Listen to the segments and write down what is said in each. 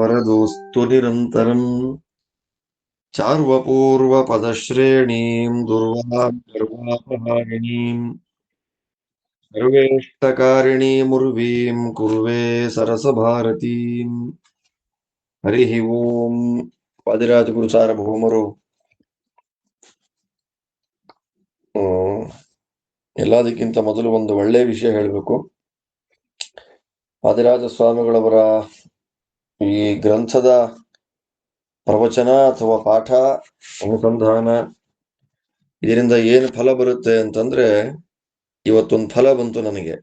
ವರದೋಸ್ತು ನಿರಂತರಂ ಚಾರ್ವಪೂರ್ವ ಪದಶ್ರೇಣೀಂ ದುರ್ವಾಪಹಾರಿಣೀಂ ಸರ್ವೇಷ್ಟಕಾರಿಣೀಮುರ್ವೀಂ ಕುರ್ವೇ ಸರಸಭಾರತೀಂ. ಹರಿ ಓಂ. ವಾದಿರಾಜ ಗುರು ಸಾರ್ವಭೌಮರು ಎಲ್ಲದಕ್ಕಿಂತ ಮೊದಲು ಒಂದು ಒಳ್ಳೆಯ ವಿಷಯ ಹೇಳಬೇಕು. ವಾದಿರಾಜ ಸ್ವಾಮಿಗಳವರ ಈ ಗ್ರಂಥದ ಪ್ರವಚನ ಅಥವಾ ಪಾಠ ಅನುಸಂಧಾನ ಇದರಿಂದ ಏನು ಫಲ ಬರುತ್ತೆ ಅಂತಂದ್ರೆ, ಇವತ್ತೊಂದು ಫಲ ಬಂತು ನನಗೆ.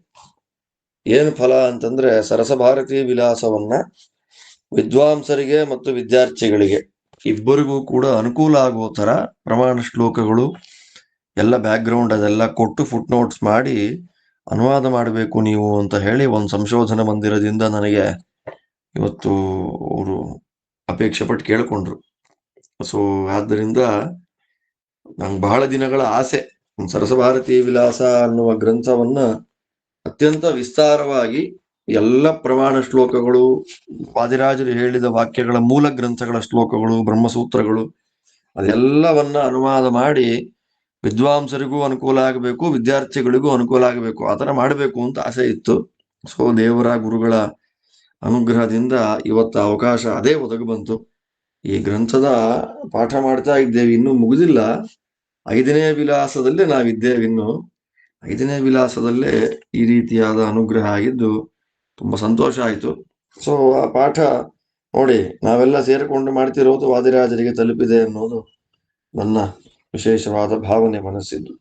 ಏನು ಫಲ ಅಂತಂದ್ರೆ, ಸರಸಭಾರತಿ ವಿಲಾಸವನ್ನ ವಿದ್ವಾಂಸರಿಗೆ ಮತ್ತು ವಿದ್ಯಾರ್ಥಿಗಳಿಗೆ ಇಬ್ಬರಿಗೂ ಕೂಡ ಅನುಕೂಲ ಆಗುವ ತರ ಪ್ರಮಾಣ ಶ್ಲೋಕಗಳು ಎಲ್ಲ ಬ್ಯಾಕ್ಗ್ರೌಂಡ್ ಅದೆಲ್ಲ ಕೊಟ್ಟು ಫುಟ್ ನೋಟ್ಸ್ ಮಾಡಿ ಅನುವಾದ ಮಾಡಬೇಕು ನೀವು ಅಂತ ಹೇಳಿ ಒಂದು ಸಂಶೋಧನಾ ಮಂದಿರದಿಂದ ನನಗೆ ಇವತ್ತು ಅವರು ಅಪೇಕ್ಷೆ ಪಟ್ಟು ಕೇಳ್ಕೊಂಡ್ರು. ಸೊ ಆದ್ದರಿಂದ ನಂಗೆ ಬಹಳ ದಿನಗಳ ಆಸೆ ಸರಸಭಾರತಿ ವಿಲಾಸ ಅನ್ನುವ ಗ್ರಂಥವನ್ನ ಅತ್ಯಂತ ವಿಸ್ತಾರವಾಗಿ ಎಲ್ಲ ಪ್ರಮಾಣ ಶ್ಲೋಕಗಳು, ವಾದಿರಾಜರು ಹೇಳಿದ ವಾಕ್ಯಗಳ ಮೂಲ ಗ್ರಂಥಗಳ ಶ್ಲೋಕಗಳು, ಬ್ರಹ್ಮಸೂತ್ರಗಳು ಅದೆಲ್ಲವನ್ನ ಅನುವಾದ ಮಾಡಿ ವಿದ್ವಾಂಸರಿಗೂ ಅನುಕೂಲ ಆಗಬೇಕು, ವಿದ್ಯಾರ್ಥಿಗಳಿಗೂ ಅನುಕೂಲ ಆಗಬೇಕು, ಆತರ ಮಾಡಬೇಕು ಅಂತ ಆಸೆ ಇತ್ತು. ಸೊ ದೇವರ ಗುರುಗಳ ಅನುಗ್ರಹದಿಂದ ಇವತ್ತು ಅವಕಾಶ ಅದೇ ಒದಗಿ ಬಂತು. ಈ ಗ್ರಂಥದ ಪಾಠ ಮಾಡ್ತಾ ಇದ್ದೇವೆ, ಇನ್ನೂ ಮುಗಿದಿಲ್ಲ. 5ನೇ ವಿಲಾಸದಲ್ಲೇ ನಾವಿದ್ದೇವೆ. ಇನ್ನು 5ನೇ ವಿಲಾಸದಲ್ಲೇ ಈ ರೀತಿಯಾದ ಅನುಗ್ರಹ ಆಗಿದ್ದು ತುಂಬಾ ಸಂತೋಷ ಆಯಿತು. ಸೊ ಆ ಪಾಠ ನೋಡಿ ನಾವೆಲ್ಲ ಸೇರಿಕೊಂಡು ಮಾಡ್ತಿರೋದು ವಾದಿರಾಜರಿಗೆ ತಲುಪಿದೆ ಅನ್ನೋದು ನನ್ನ ವಿಶೇಷವಾದ ಭಾವನೆ ಮನಸ್ಸಿದ್ದು.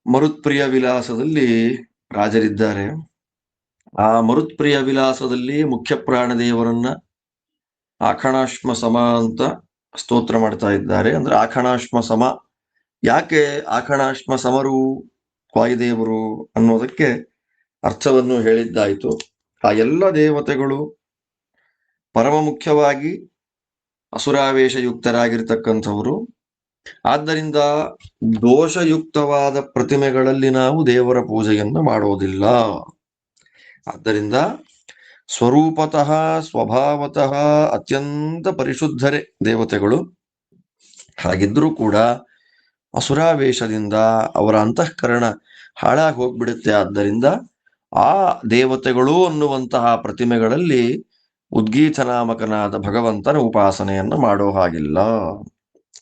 ಮರುತ್ಪ್ರಿಯ ವಿಲಾಸದಲ್ಲಿ ರಾಜರಿದ್ದಾರೆ. ಆ ಮರುತ್ಪ್ರಿಯ ವಿಲಾಸದಲ್ಲಿ ಮುಖ್ಯ ಪ್ರಾಣದೇವರನ್ನ ಆಖಣಾಶ್ಮ ಸಮ ಅಂತ ಸ್ತೋತ್ರ ಮಾಡ್ತಾ ಇದ್ದಾರೆ. ಅಂದ್ರೆ ಆಖಣಾಶ್ಮ ಸಮ, ಯಾಕೆ ಆಖಣಾಶ್ಮ ಸಮರು ವಾಯುದೇವರು ಅನ್ನೋದಕ್ಕೆ ಅರ್ಥವನ್ನು ಹೇಳಿದ್ದಾಯಿತು. ಆ ಎಲ್ಲ ದೇವತೆಗಳು ಪರಮ ಮುಖ್ಯವಾಗಿ ಅಸುರಾವೇಶಯುಕ್ತರಾಗಿರ್ತಕ್ಕಂಥವರು. ಆದ್ದರಿಂದ ದೋಷಯುಕ್ತವಾದ ಪ್ರತಿಮೆಗಳಲ್ಲಿ ನಾವು ದೇವರ ಪೂಜೆಯನ್ನು ಮಾಡೋದಿಲ್ಲ. ಆದ್ದರಿಂದ ಸ್ವರೂಪತಃ ಸ್ವಭಾವತಃ ಅತ್ಯಂತ ಪರಿಶುದ್ಧರೇ ದೇವತೆಗಳು. ಹಾಗಿದ್ರೂ ಕೂಡ ಅಸುರಾವೇಶದಿಂದ ಅವರ ಅಂತಃಕರಣ ಹಾಳಾಗಿ ಹೋಗ್ಬಿಡುತ್ತೆ. ಆದ್ದರಿಂದ ಆ ದೇವತೆಗಳು ಅನ್ನುವಂತಹ ಪ್ರತಿಮೆಗಳಲ್ಲಿ ಉದ್ಗೀತನಾಮಕನಾದ ಭಗವಂತನ ಉಪಾಸನೆಯನ್ನು ಮಾಡೋ ಹಾಗಿಲ್ಲ.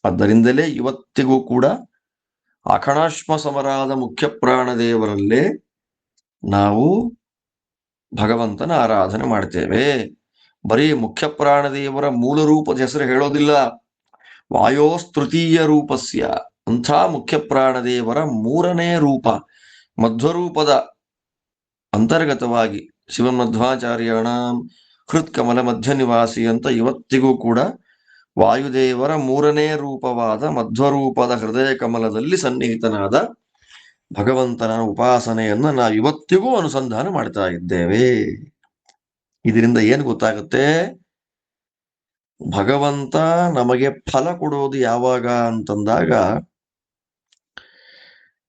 ಆದ್ದರಿಂದಲೇ ಇವತ್ತಿಗೂ ಕೂಡ ಆಖಣಾಶ್ಮ ಸಮರಾದ ಮುಖ್ಯ ಪ್ರಾಣದೇವರಲ್ಲೇ ನಾವು ಭಗವಂತನ ಆರಾಧನೆ ಮಾಡ್ತೇವೆ. ಬರೀ ಮುಖ್ಯ ಪ್ರಾಣದೇವರ ಮೂಲ ರೂಪದ ಹೆಸರು ಹೇಳೋದಿಲ್ಲ. ವಾಯೋಸ್ತೃತೀಯ ರೂಪಸ್ಯ ಅಂಥ ಮುಖ್ಯ ಪ್ರಾಣದೇವರ 3ನೇ ರೂಪ ಮಧ್ವರೂಪದ ಅಂತರ್ಗತವಾಗಿ ಶಿವಮಧ್ವಾಚಾರ್ಯಣ ಹೃತ್ಕಮಲ ಮಧ್ಯ ನಿವಾಸಿ ಅಂತ ಇವತ್ತಿಗೂ ಕೂಡ ವಾಯುದೇವರ 3ನೇ ರೂಪವಾದ ಮಧ್ವರೂಪದ ಹೃದಯ ಕಮಲದಲ್ಲಿ ಸನ್ನಿಹಿತನಾದ ಭಗವಂತನ ಉಪಾಸನೆಯನ್ನ ನಾವು ಇವತ್ತಿಗೂ ಅನುಸಂಧಾನ ಮಾಡ್ತಾ ಇದ್ದೇವೆ. ಇದರಿಂದ ಏನು ಗೊತ್ತಾಗುತ್ತೆ? ಭಗವಂತ ನಮಗೆ ಫಲ ಕೊಡೋದು ಯಾವಾಗ ಅಂತಂದಾಗ,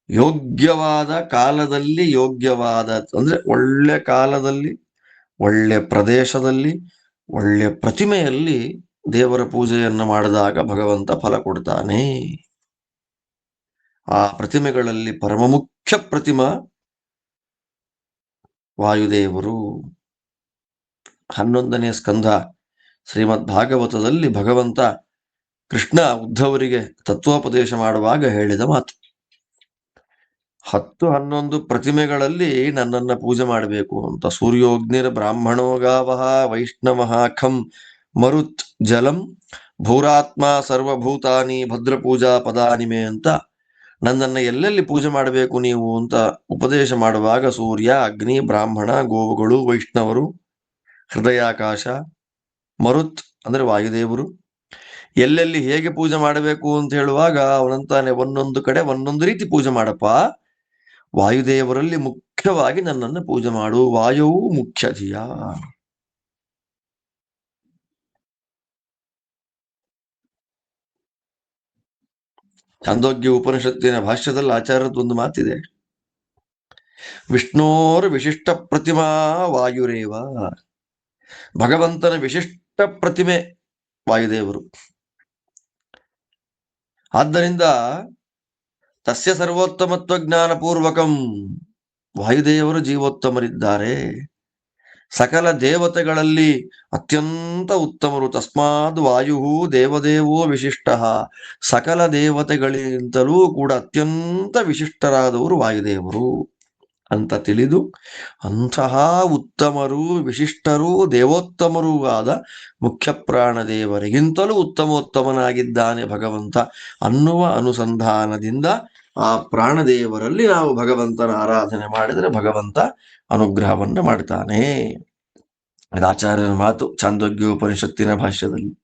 ಯೋಗ್ಯವಾದ ಕಾಲದಲ್ಲಿ, ಯೋಗ್ಯವಾದ ಅಂದ್ರೆ ಒಳ್ಳೆ ಕಾಲದಲ್ಲಿ, ಒಳ್ಳೆ ಪ್ರದೇಶದಲ್ಲಿ, ಒಳ್ಳೆ ಪ್ರತಿಮೆಯಲ್ಲಿ ದೇವರ ಪೂಜೆಯನ್ನು ಮಾಡಿದಾಗ ಭಗವಂತ ಫಲ ಕೊಡ್ತಾನೆ. ಆ ಪ್ರತಿಮೆಗಳಲ್ಲಿ ಪರಮ ಮುಖ್ಯ ಪ್ರತಿಮಾ ವಾಯುದೇವರು. 11ನೇ ಸ್ಕಂಧ ಶ್ರೀಮದ್ ಭಾಗವತದಲ್ಲಿ ಭಗವಂತ ಕೃಷ್ಣ ಉದ್ಧವರಿಗೆ ತತ್ವೋಪದೇಶ ಮಾಡುವಾಗ ಹೇಳಿದ ಮಾತು, 10-11 ಪ್ರತಿಮೆಗಳಲ್ಲಿ ನನ್ನನ್ನ ಪೂಜೆ ಮಾಡಬೇಕು ಅಂತ. ಸೂರ್ಯೋಗ್ನಿರ್ ಬ್ರಾಹ್ಮಣೋಗಾವಹ ವೈಷ್ಣವ ಖಂ ಮರುತ್ ಜಲಂ ಭೂರಾತ್ಮ ಸರ್ವಭೂತಾನಿ ಭದ್ರಪೂಜಾ ಪದಾನಿಮೆ ಅಂತ ನನ್ನನ್ನ ಎಲ್ಲೆಲ್ಲಿ ಪೂಜೆ ಮಾಡಬೇಕು ನೀವು ಅಂತ ಉಪದೇಶ ಮಾಡುವಾಗ ಸೂರ್ಯ, ಅಗ್ನಿ, ಬ್ರಾಹ್ಮಣ, ಗೋವುಗಳು, ವೈಷ್ಣವರು, ಹೃದಯಾಕಾಶ, ಮರುತ್ ಅಂದ್ರೆ ವಾಯುದೇವರು, ಎಲ್ಲೆಲ್ಲಿ ಹೇಗೆ ಪೂಜೆ ಮಾಡಬೇಕು ಅಂತ ಹೇಳುವಾಗ ಅವನಂತಾನೆ ಒಂದೊಂದು ಕಡೆ ಒಂದೊಂದು ರೀತಿ ಪೂಜೆ ಮಾಡಪ್ಪ. ವಾಯುದೇವರಲ್ಲಿ ಮುಖ್ಯವಾಗಿ ನನ್ನನ್ನು ಪೂಜೆ ಮಾಡು. ವಾಯುವು ಮುಖ್ಯ ಧಿಯ. ಛಾಂದೋಗ್ಯ ಉಪನಿಷತ್ತಿನ ಭಾಷ್ಯದಲ್ಲಿ ಆಚಾರ್ಯದ ಒಂದು ಮಾತಿದೆ, ವಿಷ್ಣೋರ್ ವಿಶಿಷ್ಟ ಪ್ರತಿಮಾ ವಾಯುರೇವ. ಭಗವಂತನ ವಿಶಿಷ್ಟ ಪ್ರತಿಮೆ ವಾಯುದೇವರು. ಆದ್ದರಿಂದ ತಸ್ಯ ಸರ್ವೋತ್ತಮತ್ವ ಜ್ಞಾನಪೂರ್ವಕಂ, ವಾಯುದೇವರು ಜೀವೋತ್ತಮರಿದ್ದಾರೆ. ಸಕಲ ದೇವತೆಗಳಲ್ಲಿ ಅತ್ಯಂತ ಉತ್ತಮರು. ತಸ್ಮಾದ್ ವಾಯು ದೇವದೇವೋ ವಿಶಿಷ್ಟ. ಸಕಲ ದೇವತೆಗಳಿಗಿಂತಲೂ ಕೂಡ ಅತ್ಯಂತ ವಿಶಿಷ್ಟರಾದವರು ವಾಯುದೇವರು ಅಂತ ತಿಳಿದು, ಅಂತಹ ಉತ್ತಮರು, ವಿಶಿಷ್ಟರು, ದೇವೋತ್ತಮರೂ ಆದ ಮುಖ್ಯ ಪ್ರಾಣದೇವರಿಗಿಂತಲೂ ಉತ್ತಮೋತ್ತಮನಾಗಿದ್ದಾನೆ ಭಗವಂತ ಅನ್ನುವ ಅನುಸಂಧಾನದಿಂದ ಆ ಪ್ರಾಣದೇವರಲ್ಲಿ ನಾವು ಭಗವಂತನ ಆರಾಧನೆ ಮಾಡಿದರೆ ಭಗವಂತ ಅನುಗ್ರಹವನ್ನು ಮಾಡ್ತಾನೆ. ಅದು ಆಚಾರ್ಯರ ಮಾತು ಛಾಂದೋಗ್ಯೋಪನಿಷತ್ತಿನ ಭಾಷ್ಯದಲ್ಲಿ.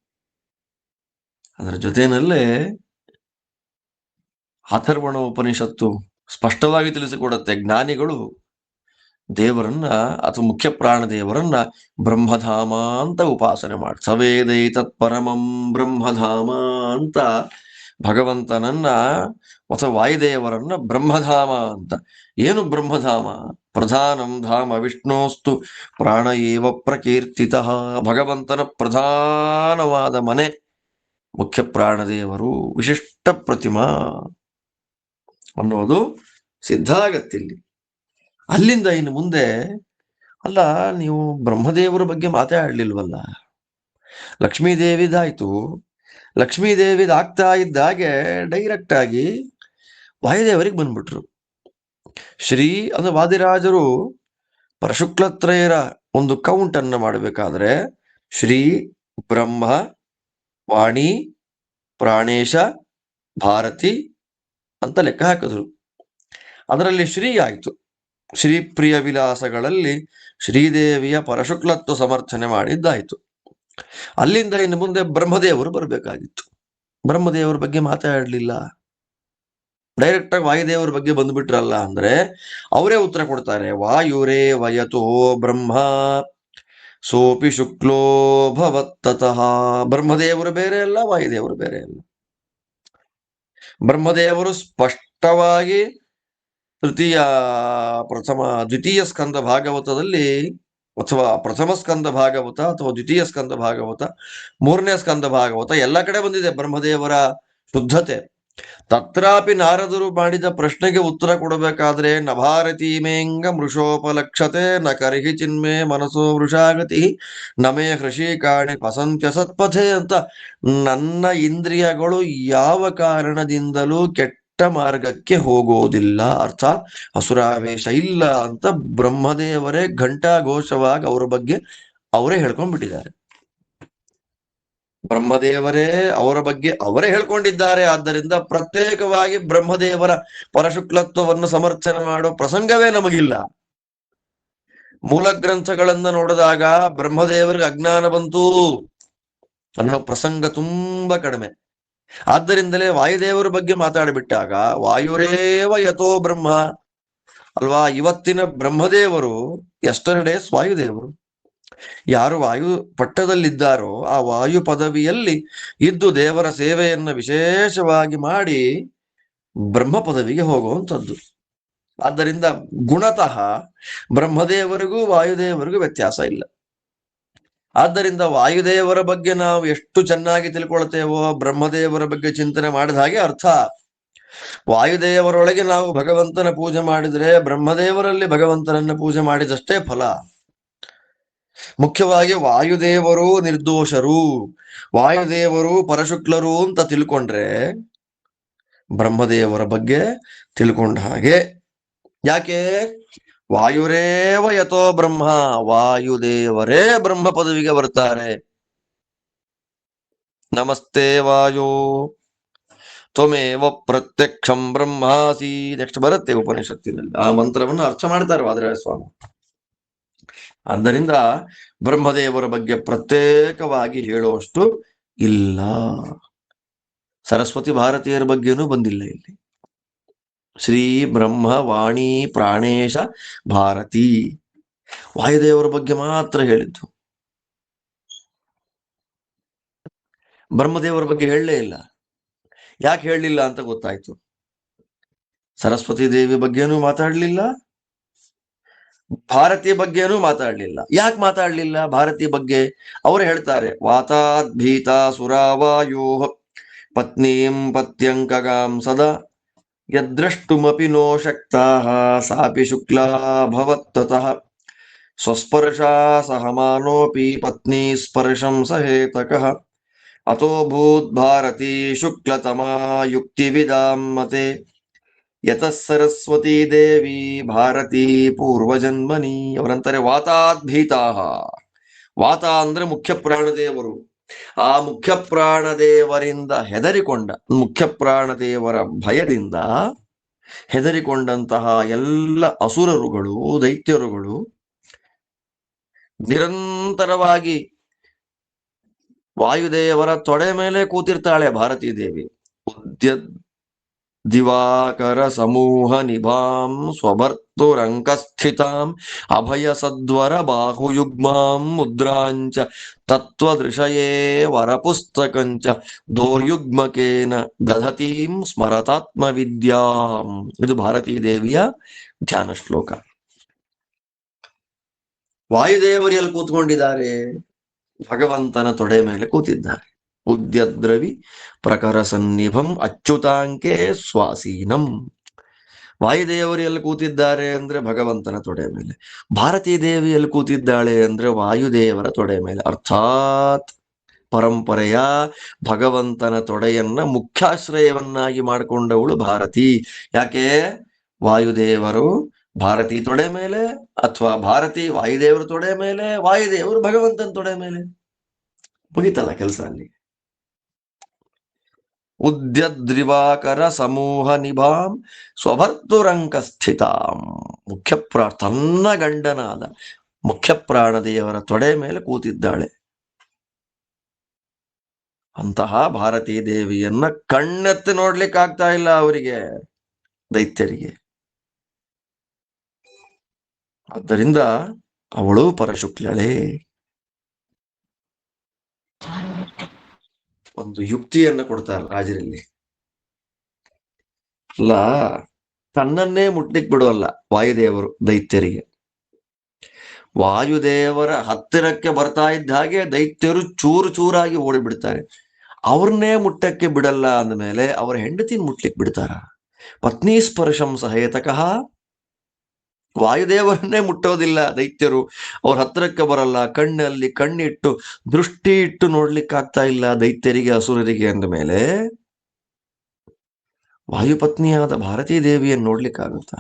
ಅದರ ಜೊತೆಯಲ್ಲೇ ಅಥರ್ವಣ ಉಪನಿಷತ್ತು ಸ್ಪಷ್ಟವಾಗಿ ತಿಳಿಸಿಕೊಡುತ್ತೆ, ಜ್ಞಾನಿಗಳು ದೇವರನ್ನ ಅಥವಾ ಮುಖ್ಯ ಪ್ರಾಣ ದೇವರನ್ನ ಬ್ರಹ್ಮಧಾಮ ಅಂತ ಉಪಾಸನೆ ಮಾಡಿ, ಸವೇದೈ ತತ್ಪರಮಂ ಬ್ರಹ್ಮಧಾಮ ಅಂತ ಭಗವಂತನನ್ನ ಅಥವಾ ವಾಯುದೇವರನ್ನ ಬ್ರಹ್ಮಧಾಮ ಅಂತ. ಏನು ಬ್ರಹ್ಮಧಾಮ? ಪ್ರಧಾನಂ ಧಾಮ ವಿಷ್ಣೋಸ್ತು ಪ್ರಾಣ ಏವ ಪ್ರಕೀರ್ತಿತ. ಭಗವಂತನ ಪ್ರಧಾನವಾದ ಮನೆ ಮುಖ್ಯ ಪ್ರಾಣದೇವರು, ವಿಶಿಷ್ಟ ಪ್ರತಿಮಾ ಅನ್ನೋದು ಸಿದ್ಧ ಆಗತ್ತಿಲ್ಲಿ. ಅಲ್ಲಿಂದ ಇನ್ನು ಮುಂದೆ, ಅಲ್ಲ ನೀವು ಬ್ರಹ್ಮದೇವರ ಬಗ್ಗೆ ಮಾತಾಡಲಿಲ್ವಲ್ಲ, ಲಕ್ಷ್ಮೀದೇವಿದಾಯ್ತು. ಲಕ್ಷ್ಮೀದೇವಿದಾಗ್ತಾ ಇದ್ದಾಗೆ ಡೈರೆಕ್ಟ್ ಆಗಿ ವಾಯುದೇವರಿಗೆ ಬಂದ್ಬಿಟ್ರು. ಶ್ರೀ ಅಂದ್ರೆ ವಾದಿರಾಜರು ಪರಶುಕ್ಲತ್ರಯರ ಒಂದು ಕೌಂಟ್ ಅನ್ನ ಮಾಡಬೇಕಾದ್ರೆ ಶ್ರೀ ಬ್ರಹ್ಮ ವಾಣಿ ಪ್ರಾಣೇಶ ಭಾರತಿ ಅಂತ ಲೆಕ್ಕ ಹಾಕಿದ್ರು. ಅದರಲ್ಲಿ ಶ್ರೀ ಆಯ್ತು. ಶ್ರೀಪ್ರಿಯ ವಿಲಾಸಗಳಲ್ಲಿ ಶ್ರೀದೇವಿಯ ಪರಶುಕ್ಲತ್ವ ಸಮರ್ಥನೆ ಮಾಡಿದ್ದಾಯ್ತು. ಅಲ್ಲಿಂದ ಇನ್ನು ಮುಂದೆ ಬ್ರಹ್ಮದೇವರು ಬರಬೇಕಾಗಿತ್ತು. ಬ್ರಹ್ಮದೇವರ ಬಗ್ಗೆ ಮಾತಾಡಲಿಲ್ಲ, ಡೈರೆಕ್ಟ್ ಆಗಿ ವಾಯುದೇವರ ಬಗ್ಗೆ ಬಂದ್ಬಿಟ್ರಲ್ಲ ಅಂದ್ರೆ ಅವರೇ ಉತ್ತರ ಕೊಡ್ತಾರೆ. ವಾಯುರೇ ವಯತೋ ಬ್ರಹ್ಮ ಸೋಪಿ ಶುಕ್ಲೋ ಭವತ್ತತಃ. ಬ್ರಹ್ಮದೇವರು ಬೇರೆ ಅಲ್ಲ, ವಾಯುದೇವರು ಬೇರೆ ಅಲ್ಲ. ಬ್ರಹ್ಮದೇವರು ಸ್ಪಷ್ಟವಾಗಿ ದ್ವಿತೀಯ ಸ್ಕಂದ ಭಾಗವತದಲ್ಲಿ, ಅಥವಾ ಪ್ರಥಮ ಸ್ಕಂದ ಭಾಗವತ ಅಥವಾ ದ್ವಿತೀಯ ಸ್ಕಂದ ಭಾಗವತ, ಮೂರನೇ ಸ್ಕಂದ ಭಾಗವತ ಎಲ್ಲ ಕಡೆ ಬಂದಿದೆ ಬ್ರಹ್ಮದೇವರ ಶುದ್ಧತೆ. ತತ್ರಾಪಿ ನಾರದರು ಮಾಡಿದ ಪ್ರಶ್ನೆಗೆ ಉತ್ತರ ಕೊಡಬೇಕಾದ್ರೆ ನ ಭಾರತೀಮೇಂಗ ಮೃಷೋಪಲಕ್ಷತೆ ನ ಕರ್ಹಿ ಚಿನ್ಮೆ ಮನಸೋ ವೃಷಾಗತಿ ನಮೇ ಹೃಷಿಕಾಣಿ ಪಸಂತ್ಯ ಸತ್ಪಥೆ ಅಂತ, ನನ್ನ ಇಂದ್ರಿಯಗಳು ಯಾವ ಕಾರಣದಿಂದಲೂ ಕೆಟ್ಟ ಮಾರ್ಗಕ್ಕೆ ಹೋಗೋದಿಲ್ಲ, ಅರ್ಥಾತ್ ಅಸುರಾವೇಶ ಇಲ್ಲ ಅಂತ ಬ್ರಹ್ಮದೇವರೇ ಘಂಟಾಘೋಷವಾಗಿ ಅವರ ಬಗ್ಗೆ ಅವರೇ ಹೇಳ್ಕೊಂಡ್ಬಿಟ್ಟಿದ್ದಾರೆ. ಬ್ರಹ್ಮದೇವರೇ ಅವರ ಬಗ್ಗೆ ಅವರೇ ಹೇಳ್ಕೊಂಡಿದ್ದಾರೆ. ಆದ್ದರಿಂದ ಪ್ರತ್ಯೇಕವಾಗಿ ಬ್ರಹ್ಮದೇವರ ಪರಶುಕ್ಲತ್ವವನ್ನು ಸಮರ್ಥನೆ ಮಾಡೋ ಪ್ರಸಂಗವೇ ನಮಗಿಲ್ಲ. ಮೂಲ ಗ್ರಂಥಗಳನ್ನ ನೋಡಿದಾಗ ಬ್ರಹ್ಮದೇವರಿಗೆ ಅಜ್ಞಾನ ಬಂತು ಅನ್ನೋ ಪ್ರಸಂಗ ತುಂಬಾ ಕಡಿಮೆ. ಆದ್ದರಿಂದಲೇ ವಾಯುದೇವರ ಬಗ್ಗೆ ಮಾತಾಡಿಬಿಟ್ಟಾಗ ವಾಯುರೇವ ಯಥೋ ಬ್ರಹ್ಮ ಅಲ್ವಾ. ಇವತ್ತಿನ ಬ್ರಹ್ಮದೇವರು ಎಸ್ಟರ್ಡೇಸ್ ವಾಯುದೇವರು. ಯಾರು ವಾಯು ಪಟ್ಟದಲ್ಲಿದ್ದಾರೋ ಆ ವಾಯು ಪದವಿಯಲ್ಲಿ ಇದ್ದು ದೇವರ ಸೇವೆಯನ್ನ ವಿಶೇಷವಾಗಿ ಮಾಡಿ ಬ್ರಹ್ಮ ಪದವಿಗೆ ಹೋಗುವಂಥದ್ದು. ಆದ್ದರಿಂದ ಗುಣತಃ ಬ್ರಹ್ಮದೇವರಿಗೂ ವಾಯುದೇವರಿಗೂ ವ್ಯತ್ಯಾಸ ಇಲ್ಲ. ಆದ್ದರಿಂದ ವಾಯುದೇವರ ಬಗ್ಗೆ ನಾವು ಎಷ್ಟು ಚೆನ್ನಾಗಿ ತಿಳ್ಕೊಳ್ತೇವೋ ಬ್ರಹ್ಮದೇವರ ಬಗ್ಗೆ ಚಿಂತನೆ ಮಾಡಿದ ಹಾಗೆ ಅರ್ಥ. ವಾಯುದೇವರೊಳಗೆ ನಾವು ಭಗವಂತನ ಪೂಜೆ ಮಾಡಿದ್ರೆ ಬ್ರಹ್ಮದೇವರಲ್ಲಿ ಭಗವಂತನನ್ನ ಪೂಜೆ ಮಾಡಿದಷ್ಟೇ ಫಲ. ಮುಖ್ಯವಾಗಿ ವಾಯುದೇವರು ನಿರ್ದೋಷರು, ವಾಯುದೇವರು ಪರಶುಕ್ಲರು ಅಂತ ತಿಳ್ಕೊಂಡ್ರೆ ಬ್ರಹ್ಮದೇವರ ಬಗ್ಗೆ ತಿಳ್ಕೊಂಡ ಹಾಗೆ. ಯಾಕೆ? ವಾಯುರೇವ ಯಥೋ ಬ್ರಹ್ಮ, ವಾಯುದೇವರೇ ಬ್ರಹ್ಮ ಪದವಿಗೆ ಬರ್ತಾರೆ. ನಮಸ್ತೆ ವಾಯೋ ತ್ವಮೇವ ಪ್ರತ್ಯಕ್ಷಂ ಬ್ರಹ್ಮಾಸಿ ನೆಕ್ಸ್ಟ್ ಬರುತ್ತೆ ಉಪನಿಷತ್ತಿನಲ್ಲಿ. ಆ ಮಂತ್ರವನ್ನು ಅರ್ಥ ಮಾಡ್ತಾರೆ ವಾದಿರಾಜ ಸ್ವಾಮಿ. ಆದ್ದರಿಂದ ಬ್ರಹ್ಮದೇವರ ಬಗ್ಗೆ ಪ್ರತ್ಯೇಕವಾಗಿ ಹೇಳುವಷ್ಟು ಇಲ್ಲ. ಸರಸ್ವತಿ ಭಾರತೀಯರ ಬಗ್ಗೆನೂ ಬಂದಿಲ್ಲ ಇಲ್ಲಿ. ಶ್ರೀ ಬ್ರಹ್ಮ ವಾಣಿ ಪ್ರಾಣೇಶ ಭಾರತಿ ವಾಯುದೇವರ ಬಗ್ಗೆ ಮಾತ್ರ ಹೇಳಿದ್ದು. ಬ್ರಹ್ಮದೇವರ ಬಗ್ಗೆ ಹೇಳಲೇ ಇಲ್ಲ. ಯಾಕೆ ಹೇಳಲಿಲ್ಲ ಅಂತ ಗೊತ್ತಾಯ್ತು. ಸರಸ್ವತಿ ದೇವಿ ಬಗ್ಗೆನೂ ಮಾತಾಡ್ಲಿಲ್ಲ, ಭಾರತಿ ಬಗ್ಗೆನೂ ಮಾತಾಡ್ಲಿಲ್ಲ. ಯಾಕೆ ಮಾತಾಡ್ಲಿಲ್ಲ ಭಾರತಿ ಬಗ್ಗೆ? ಅವರು ಹೇಳ್ತಾರೆ, ವಾತಾದ್ ಭೀತಾ ಸುರಾವಾಯೋ ಪತ್ನೀಂ ಪತ್ಯಂಕಗಾಂ ಸದಾ ಯದ್ರಷ್ಟುಮಪಿ ನೋ ಶಕ್ತಾಃ ಸಾಪಿ ಶುಕ್ಲಾ ಭವತ್ತತಃ ಸ್ವಸ್ಪರ್ಶಾ ಸಹಮಾನೋಪಿ ಪತ್ನಿ ಸ್ಪರ್ಶಂ ಸಹೇತಕಃ ಅತೋಭೂತ್ ಭಾರತೀ ಶುಕ್ಲತಮಾ ಯುಕ್ತಿವಿದಾಂ ಮತೆ ಯತಃ ಸರಸ್ವತೀ ದೇವಿ ಭಾರತೀ ಪೂರ್ವಜನ್ಮನಿ. ಅವರಂತಾರೆ ವಾತಾದ್ ಭೀತಾಃ. ವಾತ ಅಂದ್ರೆ ಮುಖ್ಯ ಪ್ರಾಣದೇವರು. ಆ ಮುಖ್ಯ ಪ್ರಾಣದೇವರಿಂದ ಹೆದರಿಕೊಂಡ, ಮುಖ್ಯ ಪ್ರಾಣದೇವರ ಭಯದಿಂದ ಹೆದರಿಕೊಂಡಂತಹ ಎಲ್ಲ ಅಸುರರುಗಳು, ದೈತ್ಯರುಗಳು ನಿರಂತರವಾಗಿ ವಾಯುದೇವರ ತೊಡೆ ಮೇಲೆ ಕೂತಿರ್ತಾಳೆ ಭಾರತೀ ದೇವಿ. ಉದ್ಯ ದಿವಾಕರ ಸಮೂಹ ನಿಭಾಂ ಸ್ವಭರ್ತುರಂಕಸ್ಥಿತಾಂ ಅಭಯ ಸದ್ವರ ಬಾಹುಯುಗ್ಮಾಂ ಮುದ್ರಾಂಚ ತತ್ವದೃಶಯೇ ವರಪುಸ್ತಕಂಚ ದೌರ್ಯುಗ್ಮಕೇನ ದಧತೀಂ ಸ್ಮರತಾತ್ಮ ವಿದ್ಯಾಂ. ಇದು ಭಾರತೀ ದೇವಿಯ ಧ್ಯಾನ ಶ್ಲೋಕ. ವಾಯುದೇವರು ಎಲ್ಲಿ ಕೂತ್ಕೊಂಡಿದ್ದಾರೆ? ಭಗವಂತನ ತೊಡೆ ಮೇಲೆ ಕೂತಿದ್ದಾರೆ. ಉದ್ಯದ್ರವಿ ಪ್ರಕರ ಸನ್ನಿಭಂ ಅಚ್ಯುತಾಂಕೆ ಸ್ವಾಸೀನಂ. ವಾಯುದೇವರು ಎಲ್ಲಿ ಕೂತಿದ್ದಾರೆ ಅಂದ್ರೆ ಭಗವಂತನ ತೊಡೆ ಮೇಲೆ. ಭಾರತೀ ದೇವಿ ಎಲ್ಲಿ ಕೂತಿದ್ದಾಳೆ ಅಂದ್ರೆ ವಾಯುದೇವರ ತೊಡೆ ಮೇಲೆ. ಅರ್ಥಾತ್ ಪರಂಪರೆಯ ಭಗವಂತನ ತೊಡೆಯನ್ನ ಮುಖ್ಯಾಶ್ರಯವನ್ನಾಗಿ ಮಾಡಿಕೊಂಡವಳು ಭಾರತಿ. ಯಾಕೆ? ವಾಯುದೇವರು ಭಾರತಿ ತೊಡೆ ಮೇಲೆ, ಅಥವಾ ಭಾರತಿ ವಾಯುದೇವರ ತೊಡೆ ಮೇಲೆ, ವಾಯುದೇವರು ಭಗವಂತನ ತೊಡೆ ಮೇಲೆ. ಮುಗಿತಲ್ಲ ಕೆಲಸ ಅಲ್ಲಿ. ಉದ್ಯದ್ರಿವಾಕರ ಸಮೂಹ ನಿಭಾಂ ಸ್ವಭರ್ತುರಂಕ ಸ್ಥಿತಾಂ. ತನ್ನ ಗಂಡನಾದ ಮುಖ್ಯ ಪ್ರಾಣದೇವರ ತೊಡೆ ಮೇಲೆ ಕೂತಿದ್ದಾಳೆ. ಅಂತಹ ಭಾರತೀ ದೇವಿಯನ್ನ ಕಣ್ಣೆತ್ತಿ ನೋಡ್ಲಿಕ್ಕೆ ಆಗ್ತಾ ಇಲ್ಲ ಅವರಿಗೆ, ದೈತ್ಯರಿಗೆ. ಆದ್ದರಿಂದ ಅವಳು ಪರಶುಕ್ಲಳೆ. ಒಂದು ಯುಕ್ತಿಯನ್ನ ಕೊಡ್ತಾರೆ ರಾಜರಲ್ಲಿ. ಅಲ್ಲ, ತನ್ನನ್ನೇ ಮುಟ್ಲಿಕ್ ಬಿಡೋಲ್ಲ ವಾಯುದೇವರು ದೈತ್ಯರಿಗೆ. ವಾಯುದೇವರ ಹತ್ತಿರಕ್ಕೆ ಬರ್ತಾ ಇದ್ದ ಹಾಗೆ ದೈತ್ಯರು ಚೂರು ಚೂರಾಗಿ ಓಡಿಬಿಡ್ತಾರೆ. ಅವ್ರನ್ನೇ ಮುಟ್ಟಕ್ಕೆ ಬಿಡಲ್ಲ ಅಂದಮೇಲೆ ಅವರ ಹೆಂಡತಿನ ಮುಟ್ಲಿಕ್ ಬಿಡ್ತಾರ? ಪತ್ನಿ ಸ್ಪರ್ಶಂ ಸಹೇತಕಃ. ವಾಯುದೇವರನ್ನೇ ಮುಟ್ಟೋದಿಲ್ಲ ದೈತ್ಯರು, ಅವ್ರ ಹತ್ತಿರಕ್ಕೆ ಬರಲ್ಲ. ಕಣ್ಣಲ್ಲಿ ಕಣ್ಣಿಟ್ಟು ದೃಷ್ಟಿ ಇಟ್ಟು ನೋಡ್ಲಿಕ್ಕಾಗ್ತಾ ಇಲ್ಲ ದೈತ್ಯರಿಗೆ, ಅಸುರರಿಗೆ ಅಂದ ಮೇಲೆ ವಾಯುಪತ್ನಿಯಾದ ಭಾರತೀ ದೇವಿಯನ್ನು ನೋಡ್ಲಿಕ್ಕಾಗುತ್ತಾ?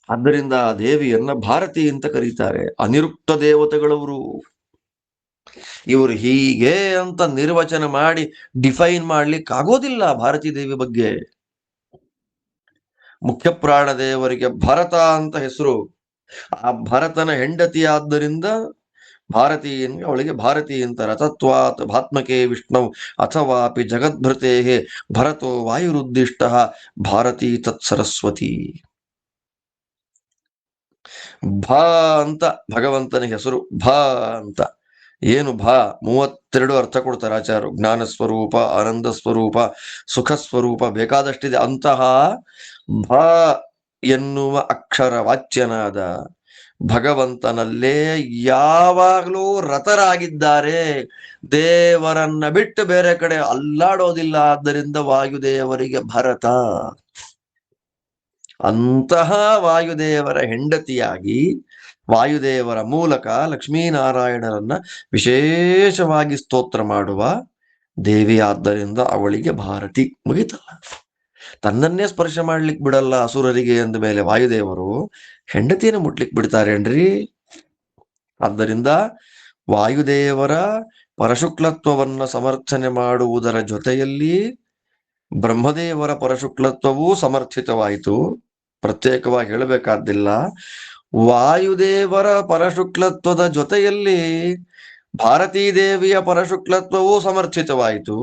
ಆದ್ದರಿಂದ ಆ ದೇವಿಯನ್ನ ಭಾರತಿ ಅಂತ ಕರೀತಾರೆ. ಅನಿರುಕ್ತ ದೇವತೆಗಳವರು. ಇವರು ಹೀಗೆ ಅಂತ ನಿರ್ವಚನ ಮಾಡಿ ಡಿಫೈನ್ ಮಾಡ್ಲಿಕ್ಕೆ ಆಗೋದಿಲ್ಲ ಭಾರತೀ ದೇವಿ ಬಗ್ಗೆ. ಮುಖ್ಯ ಪ್ರಾಣದೇವರಿಗೆ ಭರತ ಅಂತ ಹೆಸರು. ಆ ಭರತನ ಹೆಂಡತಿ ಆದ್ದರಿಂದ ಭಾರತೀ, ಅವಳಿಗೆ ಭಾರತಿ ಅಂತಾರೆ. ತತ್ವಾತ್ ಭಾತ್ಮಕೆ ವಿಷ್ಣು ಅಥವಾಪಿ ಜಗದ್ಭೃತೆ ಭರತೋ ವಾಯುರುದ್ದಿಷ್ಟ ಭಾರತೀ ತತ್ಸರಸ್ವತಿ. ಭ ಅಂತ ಭಗವಂತನ ಹೆಸರು. ಭ ಅಂತ ಏನು? ಭ 32 ಅರ್ಥ ಕೊಡ್ತಾರೆ ಆಚಾರ್ಯರು. ಜ್ಞಾನ ಸ್ವರೂಪ, ಆನಂದ ಸ್ವರೂಪ, ಸುಖ ಸ್ವರೂಪ, ಬೇಕಾದಷ್ಟಿದೆ. ಅಂತಹ ಭ ಎನ್ನುವ ಅಕ್ಷರ ವಾಚ್ಯನಾದ ಭಗವಂತನಲ್ಲೇ ಯಾವಾಗಲೂ ರತರಾಗಿದ್ದಾರೆ. ದೇವರನ್ನ ಬಿಟ್ಟು ಬೇರೆ ಕಡೆ ಅಲ್ಲಾಡೋದಿಲ್ಲ. ಆದ್ದರಿಂದ ವಾಯುದೇವರಿಗೆ ಭರತ. ಅಂತಹ ವಾಯುದೇವರ ಹೆಂಡತಿಯಾಗಿ ವಾಯುದೇವರ ಮೂಲಕ ಲಕ್ಷ್ಮೀನಾರಾಯಣರನ್ನ ವಿಶೇಷವಾಗಿ ಸ್ತೋತ್ರ ಮಾಡುವ ದೇವಿ. ಆದ್ದರಿಂದ ಅವಳಿಗೆ ಭಾರತಿ. ಮುಗಿತಲ್ಲ. ತನ್ನನ್ನೇ ಸ್ಪರ್ಶ ಮಾಡ್ಲಿಕ್ಕೆ ಬಿಡಲ್ಲ ಅಸುರರಿಗೆ ಅಂದ ಮೇಲೆ ವಾಯುದೇವರು ಹೆಂಡತಿಯನ್ನು ಮುಟ್ಲಿಕ್ಕೆ ಬಿಡ್ತಾರೇನ್ರಿ? ಆದ್ದರಿಂದ ವಾಯುದೇವರ ಪರಶುಕ್ಲತ್ವವನ್ನ ಸಮರ್ಥನೆ ಮಾಡುವುದರ ಜೊತೆಯಲ್ಲಿ ಬ್ರಹ್ಮದೇವರ ಪರಶುಕ್ಲತ್ವವೂ ಸಮರ್ಥಿತವಾಯಿತು. ಪ್ರತ್ಯೇಕವಾಗಿ ಹೇಳಬೇಕಾದ್ದಿಲ್ಲ. ವಾಯುದೇವರ ಪರಶುಕ್ಲತ್ವದ ಜೊತೆಯಲ್ಲಿ ಭಾರತೀ ದೇವಿಯ ಪರಶುಕ್ಲತ್ವವೂ ಸಮರ್ಥಿತವಾಯಿತು.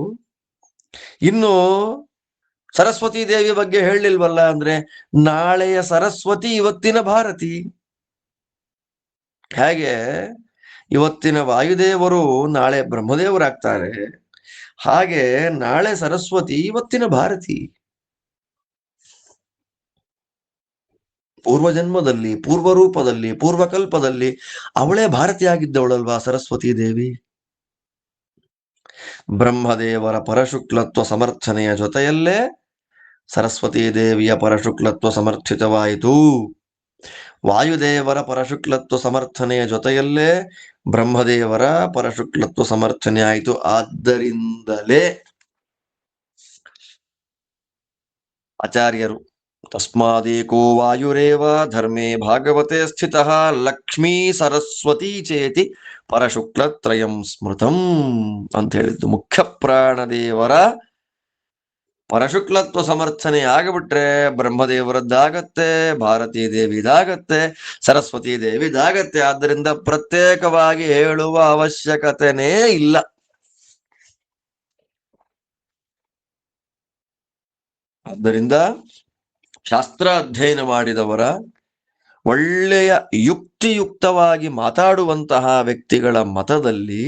ಇನ್ನು ಸರಸ್ವತಿ ದೇವಿ ಬಗ್ಗೆ ಹೇಳಿಲ್ವಲ್ಲ ಅಂದ್ರೆ, ನಾಳೆಯ ಸರಸ್ವತಿ ಇವತ್ತಿನ ಭಾರತಿ. ಹೇಗೆ ಇವತ್ತಿನ ವಾಯುದೇವರು ನಾಳೆ ಬ್ರಹ್ಮದೇವರಾಗ್ತಾರೆ, ಹಾಗೆ ನಾಳೆ ಸರಸ್ವತಿ ಇವತ್ತಿನ ಭಾರತಿ. ಪೂರ್ವಜನ್ಮದಲ್ಲಿ, ಪೂರ್ವರೂಪದಲ್ಲಿ, ಪೂರ್ವಕಲ್ಪದಲ್ಲಿ ಅವಳೇ ಭಾರತಿಯಾಗಿದ್ದವಳಲ್ವಾ ಸರಸ್ವತೀ ದೇವಿ. ಬ್ರಹ್ಮದೇವರ ಪರಶುಕ್ಲತ್ವ ಸಮರ್ಥನೆಯ ಜೊತೆಯಲ್ಲೇ ಸರಸ್ವತೀ ದೇವಿಯ ಪರಶುಕ್ಲತ್ವ ಸಮರ್ಥಿತವಾಯಿತು. ವಾಯುದೇವರ ಪರಶುಕ್ಲತ್ವ ಸಮರ್ಥನೆಯ ಜೊತೆಯಲ್ಲೇ ಬ್ರಹ್ಮದೇವರ ಪರಶುಕ್ಲತ್ವ ಸಮರ್ಥನೆ ಆಯಿತು. ಆದ್ದರಿಂದಲೇ ಆಚಾರ್ಯರು ತಸ್ಮಾದೇಕೋ ವಾಯುರೇವ ಧರ್ಮೇ ಭಾಗವತೆ ಸ್ಥಿತಃ ಲಕ್ಷ್ಮೀ ಸರಸ್ವತಿ ಚೇತಿ ಪರಶುಕ್ಲತ್ರಯಂ ಸ್ಮೃತಂ ಅಂತ ಹೇಳಿದ್ದು. ಮುಖ್ಯ ಪ್ರಾಣದೇವರ ಪರಶುಕ್ಲತ್ವ ಸಮರ್ಥನೆ ಆಗಿಬಿಟ್ರೆ ಬ್ರಹ್ಮದೇವರದ್ದಾಗತ್ತೆ, ಭಾರತೀ ದೇವಿದಾಗತ್ತೆ, ಸರಸ್ವತೀ ದೇವಿದಾಗತ್ತೆ. ಆದ್ದರಿಂದ ಪ್ರತ್ಯೇಕವಾಗಿ ಹೇಳುವ ಅವಶ್ಯಕತೆನೇ ಇಲ್ಲ. ಆದ್ದರಿಂದ ಶಾಸ್ತ್ರ ಅಧ್ಯಯನ ಮಾಡಿದವರ, ಒಳ್ಳೆಯ ಯುಕ್ತಿಯುಕ್ತವಾಗಿ ಮಾತಾಡುವಂತಹ ವ್ಯಕ್ತಿಗಳ ಮತದಲ್ಲಿ